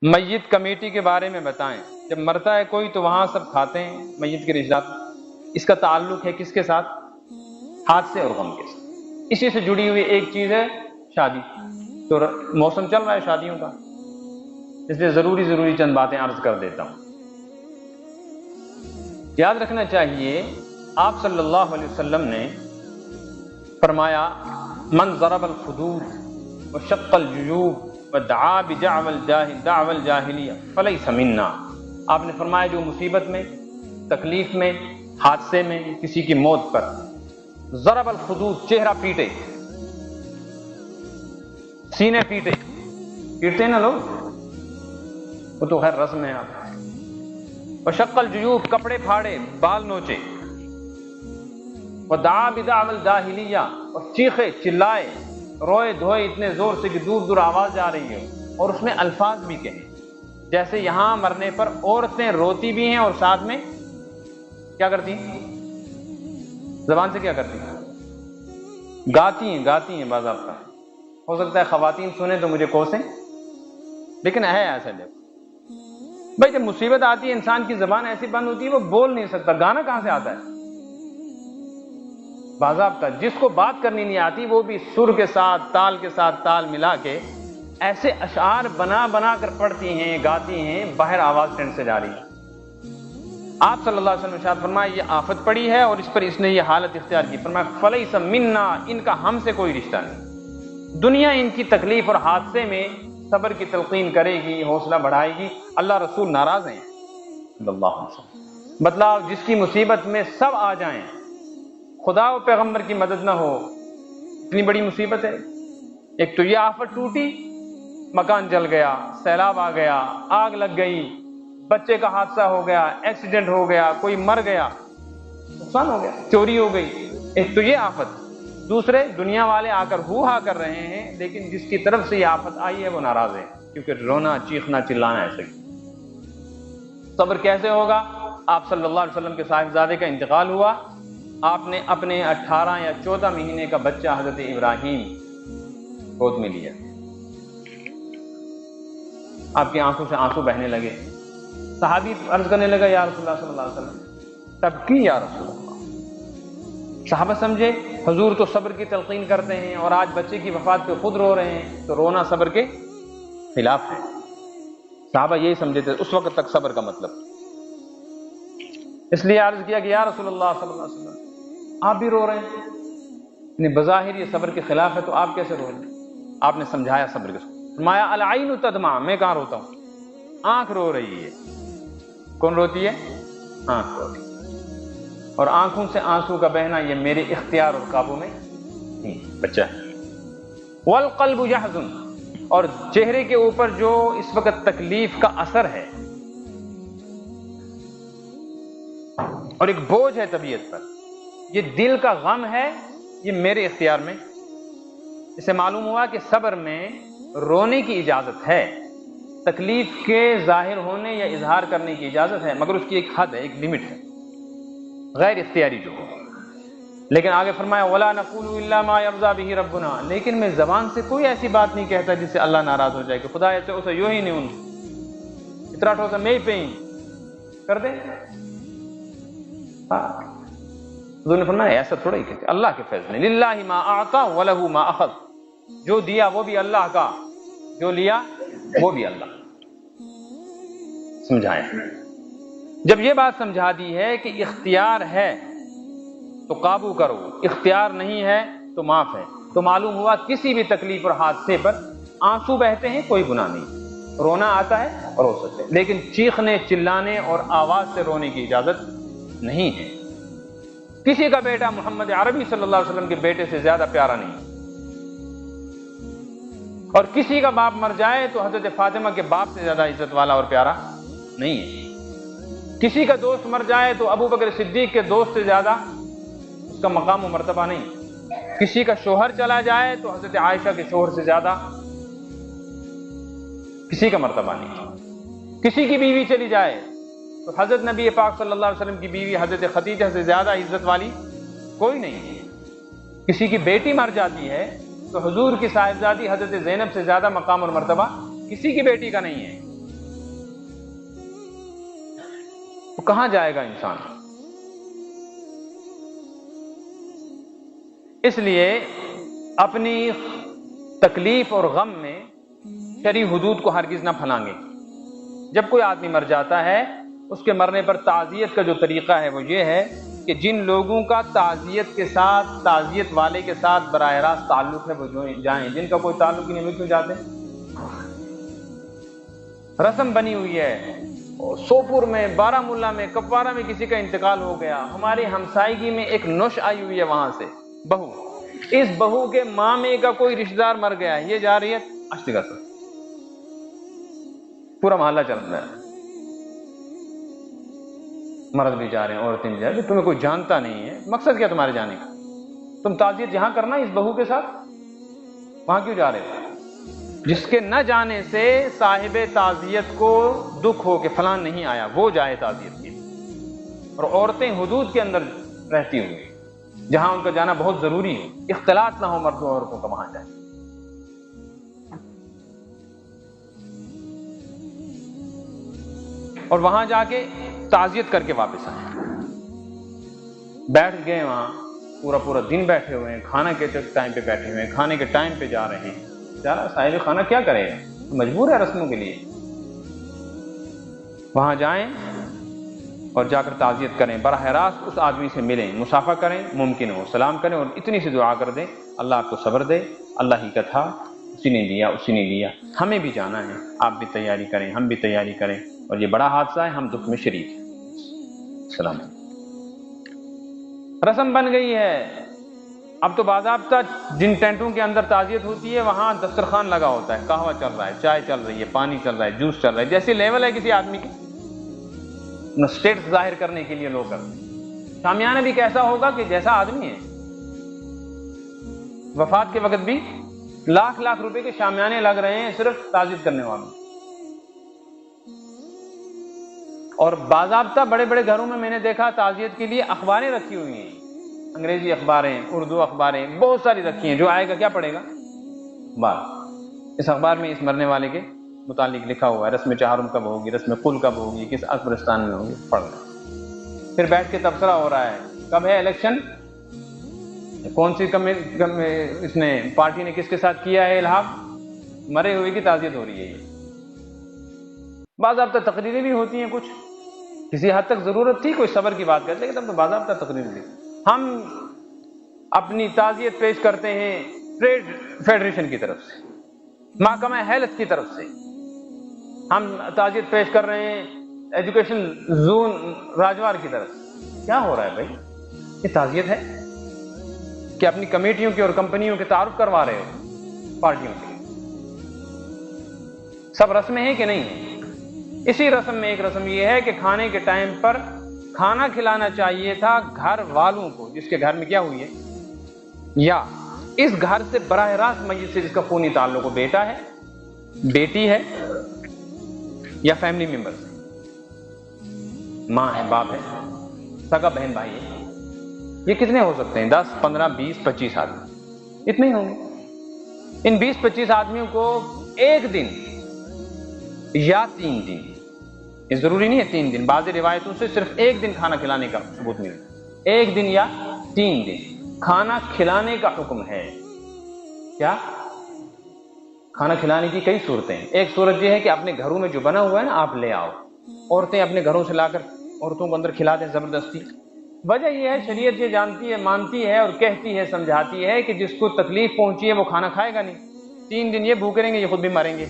میت کمیٹی کے بارے میں بتائیں، جب مرتا ہے کوئی تو وہاں سب کھاتے ہیں میت کے رشتہ دار، اس کا تعلق ہے کس کے ساتھ؟ حادثے اور غم کے ساتھ۔ اسی سے جڑی ہوئی ایک چیز ہے شادی، تو موسم چل رہا ہے شادیوں کا، اس لیے ضروری چند باتیں عرض کر دیتا ہوں۔ یاد رکھنا چاہیے آپ صلی اللہ علیہ وسلم نے فرمایا من ضرب الخدود وشق الجیوب ودعا بدعوى الجاہلیہ فلیس منا۔ آپ نے فرمایا جو مصیبت میں، تکلیف میں، حادثے میں، کسی کی موت پر ضرب الخدود، چہرہ پیٹے، سینے پیٹتے نا لوگ، وہ تو خیر رسم ہے آپ۔ وشق الجیوب، کپڑے پھاڑے، بال نوچے، ودعا بدعوى الجاہلیہ، اور چیخے چلائے، روئے دھوئے اتنے زور سے کہ دور دور آواز جا رہی ہے، اور اس میں الفاظ بھی کہیں، جیسے یہاں مرنے پر عورتیں روتی بھی ہیں اور ساتھ میں کیا کرتی ہیں؟ زبان سے کیا کرتی ہیں؟ گاتی ہیں باضابطہ۔ ہو سکتا ہے خواتین سنیں تو مجھے کوسیں، لیکن ہے ایسا۔ دیکھو بھائی، جب مصیبت آتی ہے انسان کی زبان ایسی بند ہوتی ہے وہ بول نہیں سکتا، گانا کہاں سے آتا ہے؟ باضابطہ جس کو بات کرنی نہیں آتی وہ بھی سر کے ساتھ تال ملا کے ایسے اشعار بنا کر پڑھتی ہیں، گاتی ہیں، باہر آواز ٹینٹ سے جا رہی ہے۔ آپ صلی اللہ علیہ وسلم نے ارشاد فرمایا یہ آفت پڑی ہے اور اس پر اس نے یہ حالت اختیار کی، فرمایا فلیس منا، ان کا ہم سے کوئی رشتہ نہیں۔ دنیا ان کی تکلیف اور حادثے میں صبر کی تلقین کرے گی، حوصلہ بڑھائے گی، اللہ رسول ناراض ہیں صلی اللہ علیہ وسلم۔ بتلاؤ جس کی مصیبت میں سب آ جائیں، خدا و پیغمبر کی مدد نہ ہو، اتنی بڑی مصیبت ہے۔ ایک تو یہ آفت ٹوٹی، مکان جل گیا، سیلاب آ گیا، آگ لگ گئی، بچے کا حادثہ ہو گیا، ایکسیڈنٹ ہو گیا، کوئی مر گیا، نقصان ہو گیا، چوری ہو گئی، ایک تو یہ آفت۔ دوسرے دنیا والے آ کر ہو ہا کر رہے ہیں، لیکن جس کی طرف سے یہ آفت آئی ہے وہ ناراض ہے، کیونکہ رونا چیخنا چلانا ایسے ہی۔ صبر کیسے ہوگا؟ آپ صلی اللہ علیہ وسلم کے صاحبزادے کا انتقال ہوا، آپ نے اپنے 18 یا 14 مہینے کا بچہ حضرت ابراہیم گود میں لیا، آپ کی آنکھوں سے آنسو بہنے لگے، صحابی عرض کرنے لگا یا رسول اللہ صلی اللہ علیہ وسلم تبکی یا رسول اللہ۔ صحابہ سمجھے حضور تو صبر کی تلقین کرتے ہیں اور آج بچے کی وفات پہ خود رو رہے ہیں، تو رونا صبر کے خلاف ہے۔ صحابہ یہی سمجھے تھے اس وقت تک صبر کا مطلب، اس لیے عرض کیا کہ یا رسول اللہ صلی اللہ علیہ وسلم آپ بھی رو رہے ہیں، یعنی بظاہر یہ صبر کے خلاف ہے تو آپ کیسے رو رہے ہیں؟ آپ نے سمجھایا صبر کے، فرمایا العین تدمع، میں کہاں روتا ہوں، آنکھ رو رہی ہے۔ کون روتی ہے؟ آنکھ روتی ہے، اور آنکھوں سے آنسو کا بہنا یہ میرے اختیار اور قابو میں نہیں، بچہ ہے۔ والقلب یحزن، اور چہرے کے اوپر جو اس وقت تکلیف کا اثر ہے اور ایک بوجھ ہے طبیعت پر، یہ دل کا غم ہے، یہ میرے اختیار میں۔ اسے معلوم ہوا کہ صبر میں رونے کی اجازت ہے، تکلیف کے ظاہر ہونے یا اظہار کرنے کی اجازت ہے، مگر اس کی ایک حد ہے، ایک لمٹ ہے، غیر اختیاری جو ہو۔ لیکن آگے فرمایا وَلَا نَقُولُ إِلَّا مَا يَرْضَى بِهِ رَبُّنَا، لیکن میں زبان سے کوئی ایسی بات نہیں کہتا جس سے اللہ ناراض ہو جائے کہ خدا ایسے اسے یوں ہی نہیں ان اتنا ٹھوسا میں ہی پہ ہی کر دے۔ حضور نے فرمایا ایسا تھوڑا ہی کہتے، اللہ کے فیصلے، للہ ما اعطا ولہ ما اخذ، جو دیا وہ بھی اللہ کا، جو لیا وہ بھی اللہ۔ سمجھایا، جب یہ بات سمجھا دی ہے کہ اختیار ہے تو قابو کرو، اختیار نہیں ہے تو معاف ہے، تو معلوم ہوا کسی بھی تکلیف اور حادثے پر آنسو بہتے ہیں، کوئی گناہ نہیں، رونا آتا ہے اور ہو سکتا ہے، لیکن چیخنے چلانے اور آواز سے رونے کی اجازت نہیں ہے۔ کسی کا بیٹا محمد عربی صلی اللہ علیہ وسلم کے بیٹے سے زیادہ پیارا نہیں، اور کسی کا باپ مر جائے تو حضرت فاطمہ کے باپ سے زیادہ عزت والا اور پیارا نہیں ہے۔ کسی کا دوست مر جائے تو ابو بکر صدیق کے دوست سے زیادہ اس کا مقام و مرتبہ نہیں۔ کسی کا شوہر چلا جائے تو حضرت عائشہ کے شوہر سے زیادہ کسی کا مرتبہ نہیں۔ کسی کی بیوی چلی جائے تو حضرت نبی پاک صلی اللہ علیہ وسلم کی بیوی حضرت خدیجہ سے زیادہ عزت والی کوئی نہیں ہے۔ کسی کی بیٹی مر جاتی ہے تو حضور کی صاحبزادی حضرت زینب سے زیادہ مقام اور مرتبہ کسی کی بیٹی کا نہیں ہے۔ تو کہاں جائے گا انسان؟ اس لیے اپنی تکلیف اور غم میں شرعی حدود کو ہرگز نہ پھلانگے۔ جب کوئی آدمی مر جاتا ہے، اس کے مرنے پر تعزیت کا جو طریقہ ہے وہ یہ ہے کہ جن لوگوں کا تعزیت والے کے ساتھ براہ راست تعلق ہے وہ جائیں، جن کا کوئی تعلق ہی نہیں وہ کیوں جاتے؟ رسم بنی ہوئی ہے، سوپور میں، بارہمولہ میں، کپوارہ میں کسی کا انتقال ہو گیا، ہماری ہمسائیگی میں ایک نوش آئی ہوئی ہے وہاں سے بہو، اس بہو کے مامے کا کوئی رشتہ دار مر گیا ہے، یہ جا رہی ہے اشتغا سے، پورا محلہ چل رہا ہے، مرد بھی جا رہے ہیں، عورتیں بھی جا رہی ہیں، تمہیں کوئی جانتا نہیں ہے، مقصد کیا تمہارے جانے کا؟ تم تعزیت یہاں کرنا اس بہو کے ساتھ، وہاں کیوں جا رہے ہو؟ جس کے نہ جانے سے صاحب تعزیت کو دکھ ہو کہ فلان نہیں آیا، وہ جائے تعزیت کے، اور عورتیں حدود کے اندر رہتی ہوئی جہاں ان کا جانا بہت ضروری ہے، اختلاط نہ ہو مردوں اور عورتوں کا، وہاں جائیں۔ اور وہاں جا کے تعزیت کر کے واپس آئیں۔ بیٹھ گئے وہاں، پورا دن بیٹھے ہوئے ہیں، کھانا کے ٹائم پہ بیٹھے ہوئے ہیں، کھانے کے ٹائم پہ جا رہے ہیں، صاحب کھانا کیا کرے گا، مجبور ہے رسموں کے لیے۔ وہاں جائیں اور جا کر تعزیت کریں، براہ راست اس آدمی سے ملیں، مصافحہ کریں، ممکن ہو سلام کریں، اور اتنی سی دعا کر دیں اللہ آپ کو صبر دے، اللہ ہی کا تھا، اسی نے دیا، ہمیں بھی جانا ہے، آپ بھی تیاری کریں، ہم بھی تیاری کریں، اور یہ بڑا حادثہ ہے، ہم دکھ میں شریک ہیں۔ سلام۔ رسم بن گئی ہے۔ اب تو باضابطہ جن ٹینٹوں کے اندر تعزیت ہوتی ہے وہاں دسترخوان لگا ہوتا ہے، قہوہ چل رہا ہے، چائے چل رہی ہے، پانی چل رہا ہے، جوس چل رہا ہے، جیسی لیول ہے کسی آدمی کی، اسٹیٹس ظاہر کرنے کے لیے لوگ کرتے ہیں۔ شامیانہ بھی کیسا ہوگا کہ جیسا آدمی ہے، وفات کے وقت بھی لاکھ روپے کے شامیانے لگ رہے ہیں صرف تعزیت کرنے والوں۔ اور باضابطہ بڑے بڑے گھروں میں نے دیکھا تعزیت کے لیے اخباریں رکھی ہوئی ہیں، انگریزی اخباریں، اردو اخباریں، بہت ساری رکھی ہیں، جو آئے گا کیا پڑھے گا؟ اخبار۔ اس اخبار میں اس مرنے والے کے متعلق لکھا ہوا ہے، رسم چہارم کب ہوگی، رسم قل کب ہوگی، کس قبرستان میں ہوگی، پڑھ رہے۔ پھر بیٹھ کے تبصرہ ہو رہا ہے، کب ہے الیکشن، کون سی اس نے پارٹی نے کس کے ساتھ کیا ہے الحاق، مرے ہوئے کی تعزیت ہو رہی ہے۔ یہ باضابطہ تقریریں بھی ہوتی ہیں، کچھ کسی حد تک ضرورت تھی کوئی صبر کی بات کرتے، لیکن تب تو باضابطہ تقریر دی۔ ہم اپنی تعزیت پیش کرتے ہیں ٹریڈ فیڈریشن کی طرف سے، محکمہ ہیلتھ کی طرف سے، ہم تعزیت پیش کر رہے ہیں ایجوکیشن زون راجوار کی طرف سے۔ کیا ہو رہا ہے بھائی؟ یہ تعزیت ہے کہ اپنی کمیٹیوں کی اور کمپنیوں کے تعارف کروا رہے ہو پارٹیوں کے؟ سب رسمیں ہیں کہ نہیں ہیں؟ اسی رسم میں ایک رسم یہ ہے کہ کھانے کے ٹائم پر کھانا کھلانا چاہیے تھا گھر والوں کو، جس کے گھر میں کیا ہوئی ہے، یا اس گھر سے براہ راست میت سے جس کا خونی تعلق ہو، بیٹا ہے، بیٹی ہے، یا فیملی ممبر سے، ماں ہے، باپ ہے، سگا بہن بھائی ہے۔ یہ کتنے ہو سکتے ہیں؟ 10 15 20 25 آدمی، اتنے ہی ہوں گے۔ ان 20 25 آدمیوں کو ایک دن یا 3 دن، یہ ضروری نہیں ہے 3 دن، بعض روایتوں سے صرف ایک دن کھانا کھلانے کا ثبوت ملتا ہے، ایک دن یا 3 دن کھانا کھلانے کا حکم ہے۔ کیا؟ کھانا کھلانے کی کئی صورتیں ہیں۔ ایک صورت یہ ہے کہ اپنے گھروں میں جو بنا ہوا ہے نا آپ لے آؤ، عورتیں اپنے گھروں سے لا کر عورتوں کو اندر کھلا دیں زبردستی۔ وجہ یہ ہے شریعت یہ جانتی ہے، مانتی ہے اور کہتی ہے، سمجھاتی ہے کہ جس کو تکلیف پہنچی ہے وہ کھانا کھائے گا نہیں، 3 دن یہ بھوکے رہیں گے، یہ خود بھی مریں گے،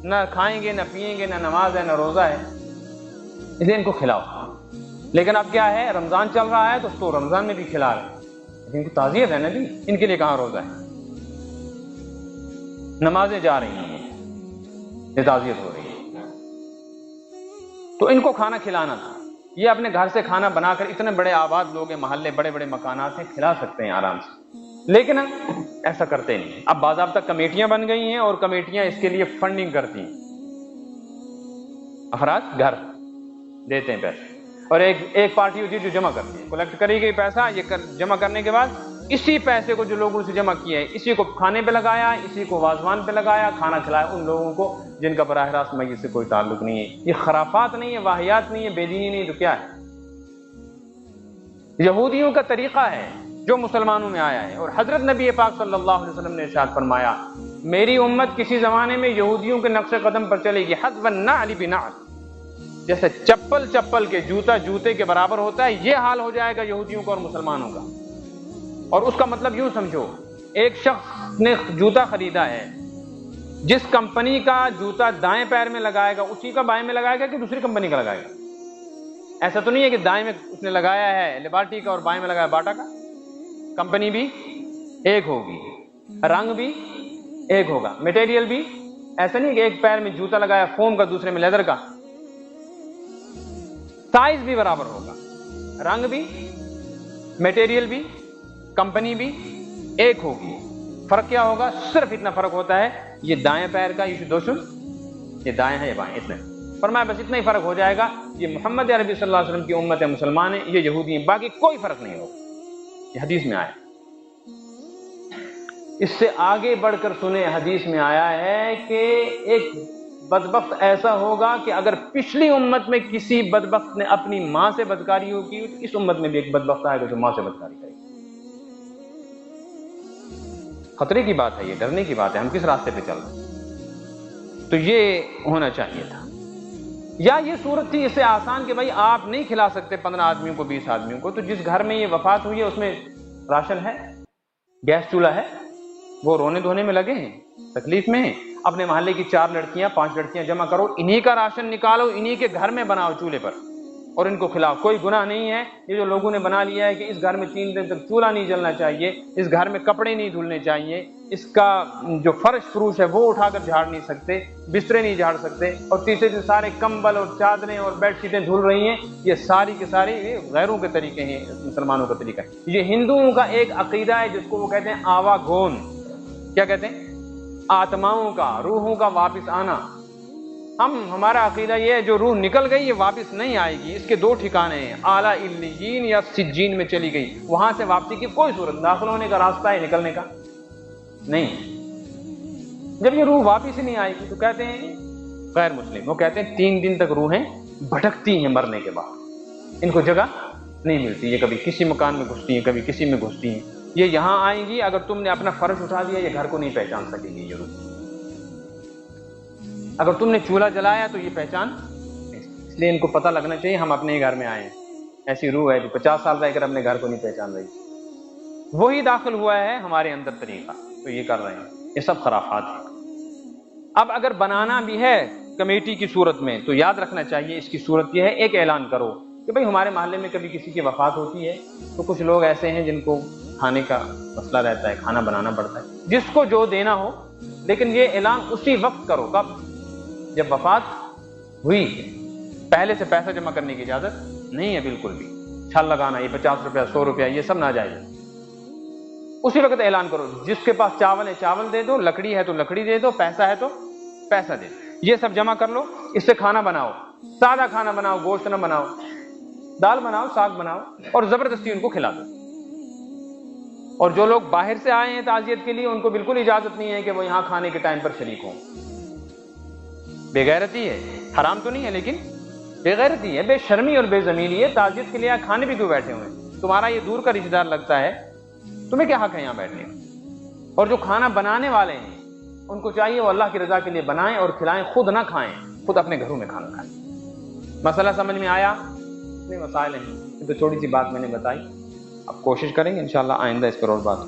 نہ کھائیں گے، نہ پیئیں گے، نہ نماز ہے، نہ روزہ ہے، اس لیے ان کو کھلاؤ۔ لیکن اب کیا ہے، رمضان چل رہا ہے تو رمضان میں بھی کھلا رہے ہیں، لیکن ان کی تعزیت ہے نا جی، ان کے لیے کہاں روزہ ہے؟ نمازیں جا رہی ہیں، یہ تعزیت ہو رہی ہے، تو ان کو کھانا کھلانا تھا۔ یہ اپنے گھر سے کھانا بنا کر، اتنے بڑے آباد لوگ ہیں، محلے بڑے بڑے مکانات ہیں، کھلا سکتے ہیں آرام سے، لیکن ایسا کرتے نہیں۔ اب باضابطہ کمیٹیاں بن گئی ہیں اور کمیٹیاں اس کے لیے فنڈنگ کرتی ہیں، افراد گھر دیتے ہیں پیسے، اور ایک پارٹی ہوتی ہے جو جمع کرتی ہے، کلیکٹ کرے گی پیسہ، یہ جمع کرنے کے بعد اسی پیسے کو جو لوگوں سے جمع کیا ہے اسی کو کھانے پہ لگایا، اسی کو واضوان پہ لگایا، کھانا کھلایا ان لوگوں کو جن کا براہ راست میت سے کوئی تعلق نہیں ہے۔ یہ خرافات نہیں ہے، واہیات نہیں ہے، بے دینی نہیں، تو کیا ہے؟ یہودیوں کا طریقہ ہے جو مسلمانوں میں آیا ہے۔ اور حضرت نبی پاک صلی اللہ علیہ وسلم نے ارشاد فرمایا میری امت کسی زمانے میں یہودیوں کے نقش قدم پر چلے گی، حذو النعل بنعل، جیسے چپل کے جوتا جوتے کے برابر ہوتا ہے، یہ حال ہو جائے گا یہودیوں کا اور مسلمانوں کا۔ اور اس کا مطلب یوں سمجھو، ایک شخص نے جوتا خریدا ہے، جس کمپنی کا جوتا دائیں پیر میں لگائے گا اسی کا بائیں میں لگائے گا کہ دوسری کمپنی کا لگائے گا؟ ایسا تو نہیں ہے کہ دائیں میں اس نے لگایا ہے لبارٹی کا اور بائیں میں لگایا باٹا کا۔ کمپنی بھی ایک ہوگی، رنگ بھی ایک ہوگا، میٹیریل بھی ایسا نہیں کہ ایک پیر میں جوتا لگایا فوم کا دوسرے میں لیدر کا، سائز بھی برابر ہوگا، رنگ بھی، میٹیریل بھی، کمپنی بھی ایک ہوگی۔ فرق کیا ہوگا؟ صرف اتنا فرق ہوتا ہے یہ دائیں پیر کا یہ دوشن، یہ دائیں ہے یہ بائیں، اتنا فرمایا بس اتنا ہی فرق ہو جائے گا، یہ محمد عربی صلی اللہ علیہ وسلم کی امت مسلمان ہے، یہ یہودی ہیں، باقی کوئی فرق نہیں ہوگا۔ یہ حدیث میں آیا۔ اس سے آگے بڑھ کر سنیں، حدیث میں آیا ہے کہ ایک بدبخت ایسا ہوگا کہ اگر پچھلی امت میں کسی بدبخت نے اپنی ماں سے بدکاری کی تو اس امت میں بھی ایک بدبخت آئے گا جو ماں سے بدکاری کرے گا۔ خطرے کی بات ہے، یہ ڈرنے کی بات ہے، ہم کس راستے پہ چل رہے ہیں؟ تو یہ ہونا چاہیے تھا۔ یا یہ صورت تھی اس سے آسان کہ بھائی آپ نہیں کھلا سکتے 15 آدمیوں کو 20 آدمیوں کو، تو جس گھر میں یہ وفات ہوئی ہے اس میں راشن ہے، گیس چولہا ہے، وہ رونے دھونے میں لگے ہیں، تکلیف میں ہیں، اپنے محلے کی 4 لڑکیاں 5 لڑکیاں جمع کرو، انہی کا راشن نکالو، انہی کے گھر میں بناؤ چولہے پر اور ان کو کھلاؤ۔ کوئی گناہ نہیں ہے یہ جو لوگوں نے بنا لیا ہے کہ اس گھر میں 3 دن تک چولہا نہیں جلنا چاہیے، اس گھر میں کپڑے نہیں دھلنے چاہیے، اس کا جو فرش فروش ہے وہ اٹھا کر جھاڑ نہیں سکتے، بسترے نہیں جھاڑ سکتے، اور تیسرے دن سارے کمبل اور چادریں اور بیڈ شیٹیں دھل رہی ہیں۔ یہ ساری کے سارے یہ غیروں کے طریقے ہیں، مسلمانوں کا طریقہ ہے۔ یہ ہندوؤں کا ایک عقیدہ ہے جس کو وہ کہتے ہیں آوا گون، کیا کہتے ہیں؟ آتماؤں کا، روحوں کا واپس آنا۔ ہمارا عقیدہ یہ ہے جو روح نکل گئی یہ واپس نہیں آئے گی، اس کے 2 ٹھکانے ہیں، اعلیٰ علیین یا سجین میں چلی گئی، وہاں سے واپسی کی کوئی صورت، داخل ہونے کا راستہ ہے، نکلنے کا نہیں۔ جب یہ روح واپس ہی نہیں آئے گی تو کہتے ہیں غیر مسلم، وہ کہتے ہیں 3 دن تک روحیں بھٹکتی ہیں مرنے کے بعد، ان کو جگہ نہیں ملتی، یہ کبھی کسی مکان میں گھستی ہیں کبھی کسی میں گھستی ہیں، یہ یہاں آئیں گی، اگر تم نے اپنا فرش اٹھا دیا یہ گھر کو نہیں پہچان سکے گی یہ روح، اگر تم نے چولہا جلایا تو یہ پہچان، اس لیے ان کو پتہ لگنا چاہیے ہم اپنے ہی گھر میں آئے ہیں، ایسی روح ہے جو 50 سال رہ کر اپنے گھر کو نہیں پہچان رہی، وہی داخل ہوا ہے ہمارے اندر طریقہ، تو یہ کر رہے ہیں، یہ سب خرافات ہیں۔ اب اگر بنانا بھی ہے کمیٹی کی صورت میں تو یاد رکھنا چاہیے اس کی صورت یہ ہے، ایک اعلان کرو کہ بھئی ہمارے محلے میں کبھی کسی کی وفات ہوتی ہے تو کچھ لوگ ایسے ہیں جن کو کھانے کا مسئلہ رہتا ہے، کھانا بنانا پڑتا ہے، جس کو جو دینا ہو، لیکن یہ اعلان اسی وقت کرو، کب؟ جب وفات ہوئی، پہلے سے پیسہ جمع کرنے کی اجازت نہیں ہے بالکل بھی، چھل لگانا، یہ 50 روپیہ 100 روپیہ یہ سب ناجائز ہے، اسی وقت اعلان کرو، جس کے پاس چاول ہے چاول دے دو، لکڑی ہے تو لکڑی دے دو، پیسہ ہے تو پیسہ دے دو، یہ سب جمع کر لو، اس سے کھانا بناؤ، سادہ کھانا بناؤ، گوشت نہ بناؤ، دال بناؤ، ساگ بناؤ، اور زبردستی ان کو کھلا دو۔ اور جو لوگ باہر سے آئے ہیں تعزیت کے لیے ان کو بالکل اجازت نہیں ہے کہ وہ یہاں کھانے کے ٹائم پر شریک ہوں، بے غیرتی ہے، حرام تو نہیں ہے لیکن بے غیرتی ہے، بے شرمی اور بے زمیلی ہے، تعزیت کے لیے کھانے بھی کیوں بیٹھے ہوئے ہیں؟ تمہارا یہ دور کا رشتہ دار لگتا ہے، تمہیں کیا حق ہے یہاں بیٹھنے کا؟ اور جو کھانا بنانے والے ہیں ان کو چاہیے وہ اللہ کی رضا کے لیے بنائیں اور کھلائیں، خود نہ کھائیں، خود اپنے گھروں میں کھانا کھائیں۔ مسئلہ سمجھ میں آیا؟ اتنے مسائل ہیں، تو چھوٹی سی بات میں نے بتائی، اب کوشش کریں گے انشاءاللہ آئندہ اس پر اور بات